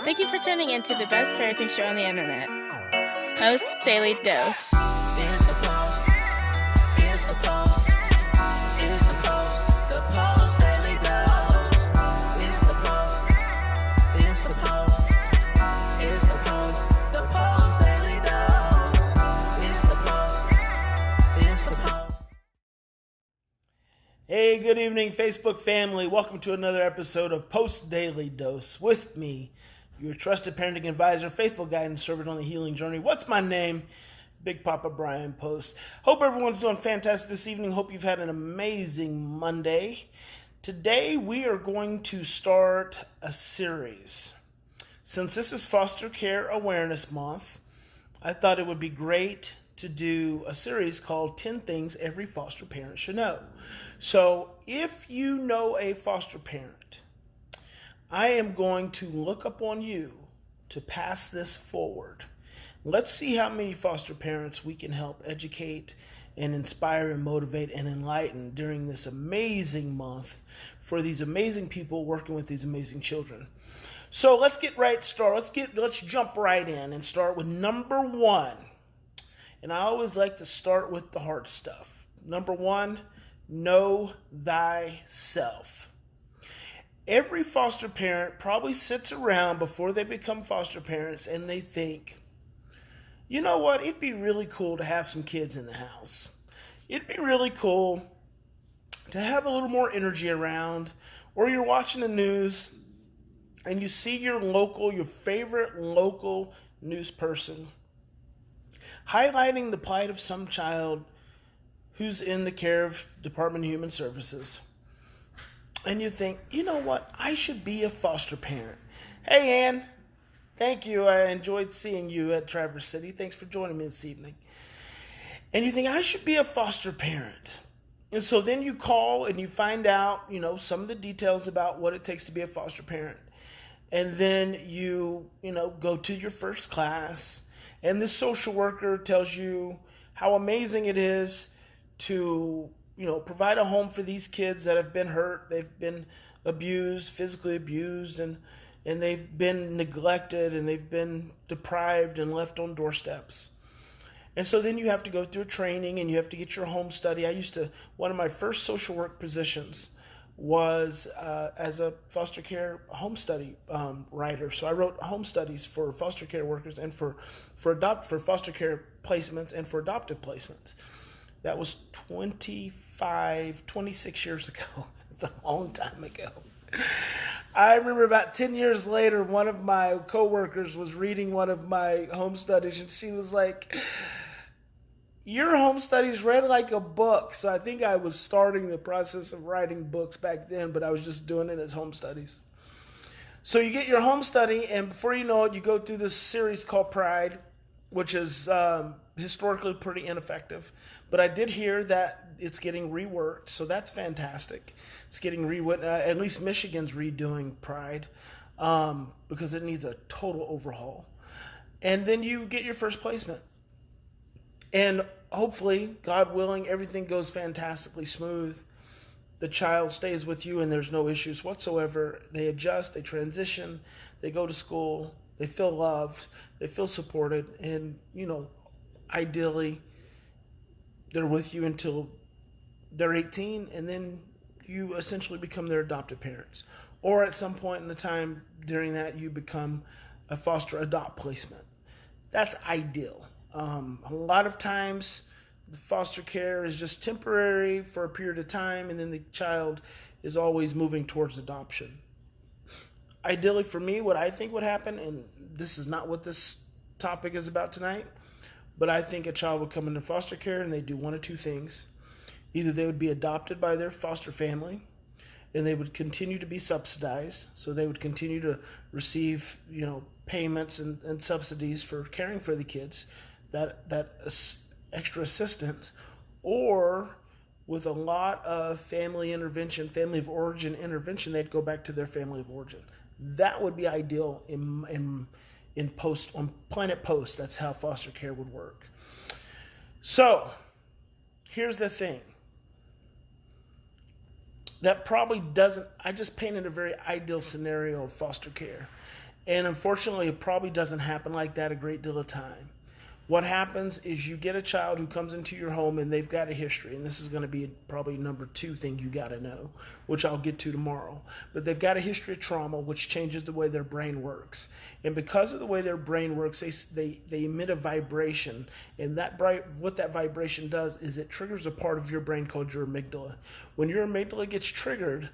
Thank you for tuning in to the best parenting show on the internet, Post Daily Dose. It's the Post. It's the Post. It's the Post. The Post Daily Dose. It's the Post. It's the Post. It's the Post. The Post Daily Dose. It's the Post. It's the Post. Hey, good evening, Facebook family. Welcome to another episode of Post Daily Dose with me, your trusted parenting advisor, faithful guide, and servant on the healing journey. What's my name? Big Papa Bryan+Post. Hope everyone's doing fantastic this evening. Hope you've had an amazing Monday. Today we are going to start a series. Since this is Foster Care Awareness Month, I thought it would be great to do a series called 10 Things Every Foster Parent Should Know. So if you know a foster parent, I am going to look upon you to pass this forward. Let's see how many foster parents we can help educate and inspire and motivate and enlighten during this amazing month for these amazing people working with these amazing children. So let's get right started. Let's jump right in and start with number one. And I always like to start with the hard stuff. Number one, know thyself. Every foster parent probably sits around before they become foster parents and they think, you know what, it'd be really cool to have some kids in the house. It'd be really cool to have a little more energy around. Or you're watching the news and you see your favorite local news person highlighting the plight of some child who's in the care of Department of Human Services. And you think, you know what, I should be a foster parent. Hey, Ann, thank you. I enjoyed seeing you at Traverse City. Thanks for joining me this evening. And you think, I should be a foster parent. And so then you call and you find out, some of the details about what it takes to be a foster parent. And then you go to your first class. And this social worker tells you how amazing it is to, provide a home for these kids that have been hurt. They've been abused, physically abused, and they've been neglected, and they've been deprived and left on doorsteps. And so then you have to go through a training and you have to get your home study. One of my first social work positions was as a foster care home study writer. So I wrote home studies for foster care workers and for foster care placements and for adoptive placements. That was 26 years ago. It's a long time ago. I remember about 10 years later, one of my coworkers was reading one of my home studies and she was like, your home studies read like a book. So I think I was starting the process of writing books back then, but I was just doing it as home studies. So you get your home study, and before you know it, you go through this series called Pride, which is historically pretty ineffective. But I did hear that it's getting reworked, so that's fantastic. It's getting reworked. At least Michigan's redoing Pride because it needs a total overhaul. And then you get your first placement. And hopefully, God willing, everything goes fantastically smooth. The child stays with you and there's no issues whatsoever. They adjust, they transition, they go to school, they feel loved, they feel supported, and, ideally, they're with you until they're 18, and then you essentially become their adopted parents. Or at some point in the time during that, you become a foster adopt placement. That's ideal. A lot of times, the foster care is just temporary for a period of time, and then the child is always moving towards adoption. Ideally, for me, what I think would happen, and this is not what this topic is about tonight, but I think a child would come into foster care and they do one of two things. Either they would be adopted by their foster family, and they would continue to be subsidized, so they would continue to receive, payments and subsidies for caring for the kids, that extra assistance, or with a lot of family intervention, family of origin intervention, they'd go back to their family of origin. That would be ideal on Planet Post. That's how foster care would work. So, here's the thing. That probably doesn't, I just painted a very ideal scenario of foster care. And unfortunately, it probably doesn't happen like that a great deal of time. What happens is you get a child who comes into your home and they've got a history, and this is going to be probably number 2 thing you got to know, which I'll get to tomorrow. But they've got a history of trauma, which changes the way their brain works. And because of the way their brain works, they emit a vibration, and what that vibration does is it triggers a part of your brain called your amygdala. When your amygdala gets triggered,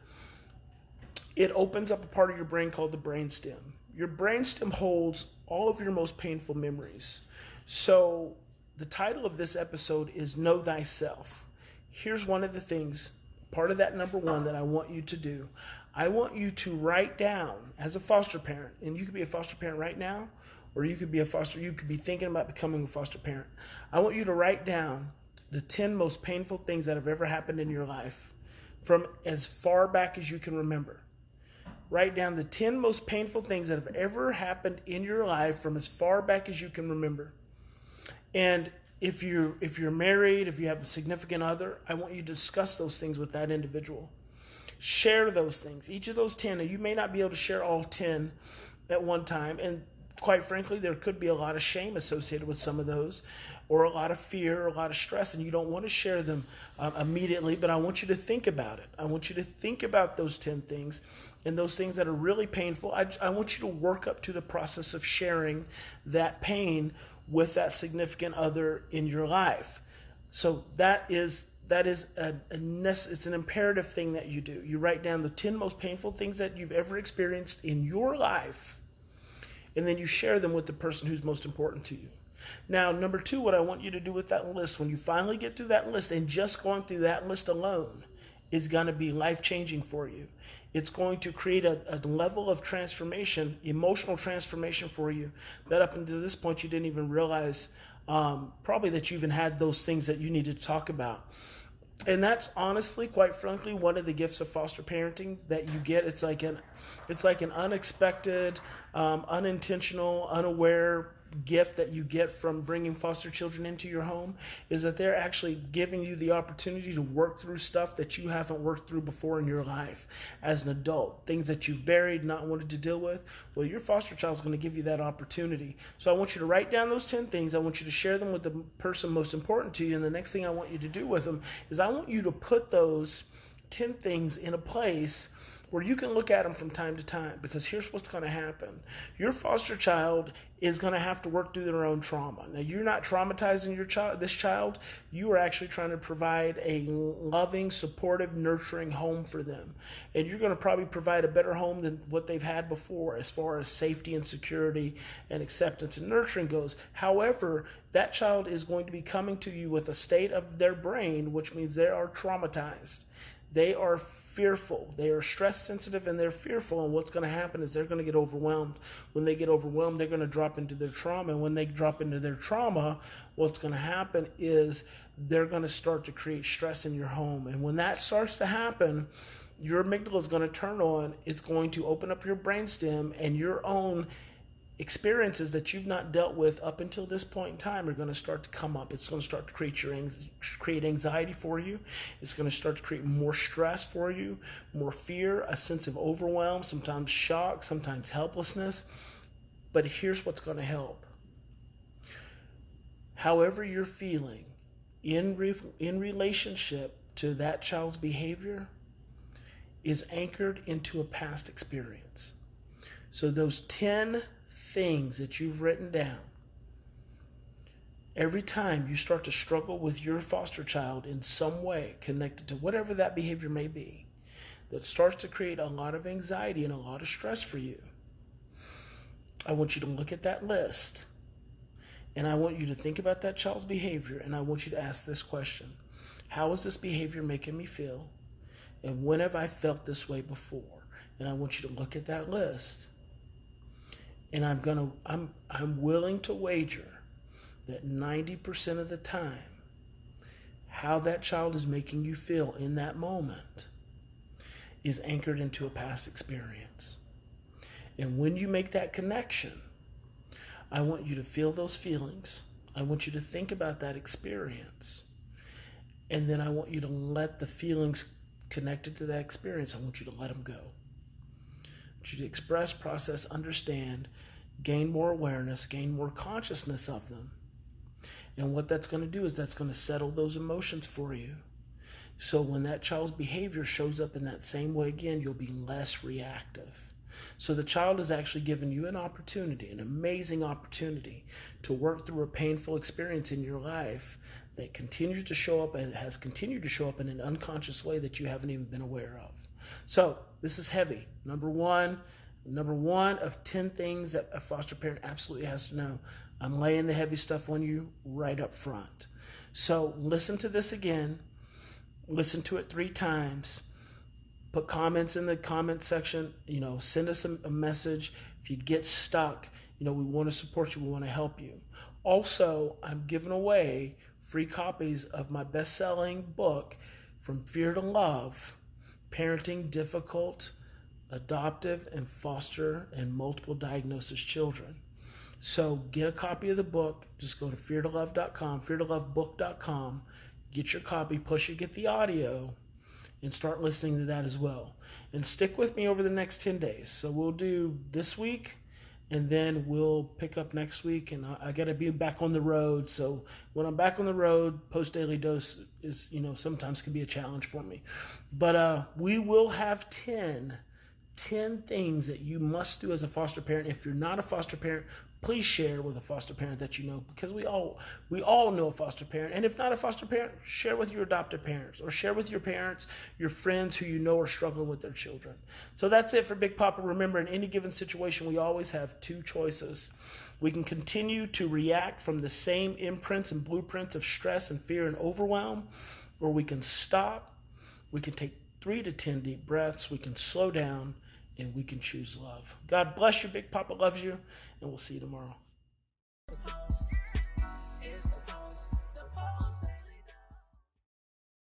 it opens up a part of your brain called the brainstem. Your brainstem holds all of your most painful memories. So the title of this episode is Know Thyself. Here's one of the things, part of that number 1 that I want you to do. I want you to write down as a foster parent, and you could be a foster parent right now, or you could be thinking about becoming a foster parent. I want you to write down the 10 most painful things that have ever happened in your life from as far back as you can remember. Write down the 10 most painful things that have ever happened in your life from as far back as you can remember. And if you're married, if you have a significant other, I want you to discuss those things with that individual. Share those things. Each of those 10, and you may not be able to share all 10 at one time. And quite frankly, there could be a lot of shame associated with some of those, or a lot of fear, or a lot of stress, and you don't want to share them immediately, but I want you to think about it. I want you to think about those 10 things, and those things that are really painful. I want you to work up to the process of sharing that pain with that significant other in your life. So it's an imperative thing that you do. You write down the 10 most painful things that you've ever experienced in your life, and then you share them with the person who's most important to you. Now, number 2, what I want you to do with that list, when you finally get through that list, and just going through that list alone is going to be life-changing for you. It's going to create a level of transformation, emotional transformation for you, that up until this point you didn't even realize probably that you even had those things that you needed to talk about. And that's honestly, quite frankly, one of the gifts of foster parenting that you get. It's like an unexpected, unintentional, unaware gift that you get from bringing foster children into your home, is that they're actually giving you the opportunity to work through stuff that you haven't worked through before in your life as an adult, things that you've buried, not wanted to deal with. Well, your foster child is going to give you that opportunity. So I want you to write down those 10 things. I want you to share them with the person most important to you, and the next thing I want you to do with them is I want you to put those 10 things in a place where you can look at them from time to time, because here's what's going to happen. Your foster child is going to have to work through their own trauma. Now, you're not traumatizing this child. You are actually trying to provide a loving, supportive, nurturing home for them. And you're going to probably provide a better home than what they've had before as far as safety and security and acceptance and nurturing goes. However, that child is going to be coming to you with a state of their brain, which means they are traumatized. They are fearful. They are stress sensitive, and they're fearful. And what's going to happen is they're going to get overwhelmed. When they get overwhelmed, they're going to drop into their trauma. And when they drop into their trauma, what's going to happen is they're going to start to create stress in your home. And when that starts to happen, your amygdala is going to turn on. It's going to open up your brainstem, and your own experiences that you've not dealt with up until this point in time are going to start to come up. It's going to start to create anxiety for you. It's going to start to create more stress for you, more fear, a sense of overwhelm, sometimes shock, sometimes helplessness. But here's what's going to help. However you're feeling in relationship to that child's behavior is anchored into a past experience. So those 10 things that you've written down, every time you start to struggle with your foster child in some way connected to whatever that behavior may be, that starts to create a lot of anxiety and a lot of stress for you, I want you to look at that list, and I want you to think about that child's behavior, and I want you to ask this question: how is this behavior making me feel? And when have I felt this way before? And I want you to look at that list. And I'm willing to wager that 90% of the time, how that child is making you feel in that moment is anchored into a past experience. And when you make that connection, I want you to feel those feelings. I want you to think about that experience. And then I want you to let the feelings connected to that experience, I want you to let them go. want you to express, process, understand, gain more awareness, gain more consciousness of them. And what that's going to do is that's going to settle those emotions for you. So when that child's behavior shows up in that same way again, you'll be less reactive. So the child is actually giving you an opportunity, an amazing opportunity, to work through a painful experience in your life that continues to show up and has continued to show up in an unconscious way that you haven't even been aware of. So this is heavy. Number one of 10 things that a foster parent absolutely has to know. I'm laying the heavy stuff on you right up front. So listen to this again. Listen to it 3 times. Put comments in the comment section. Send us a message. If you get stuck, we want to support you. We want to help you. Also, I'm giving away free copies of my best-selling book, From Fear to Love, Parenting Difficult, Adoptive, and Foster, and Multiple Diagnosis Children. So get a copy of the book. Just go to feartolove.com, feartolovebook.com. Get your copy, plus you get the audio, and start listening to that as well. And stick with me over the next 10 days. So we'll do this week, and then we'll pick up next week. And I got to be back on the road. So when I'm back on the road, Post Daily Dose is, sometimes can be a challenge for me. But we will have 10 things that you must do as a foster parent. If you're not a foster parent, please share with a foster parent that you know, because we all know a foster parent. And if not a foster parent, share with your adoptive parents, or share with your parents, your friends who you know are struggling with their children. So that's it for Big Papa. Remember, in any given situation, we always have 2 choices. We can continue to react from the same imprints and blueprints of stress and fear and overwhelm, or we can stop. We can take 3 to 10 deep breaths. We can slow down, and we can choose love. God bless you. Big Papa loves you, and we'll see you tomorrow.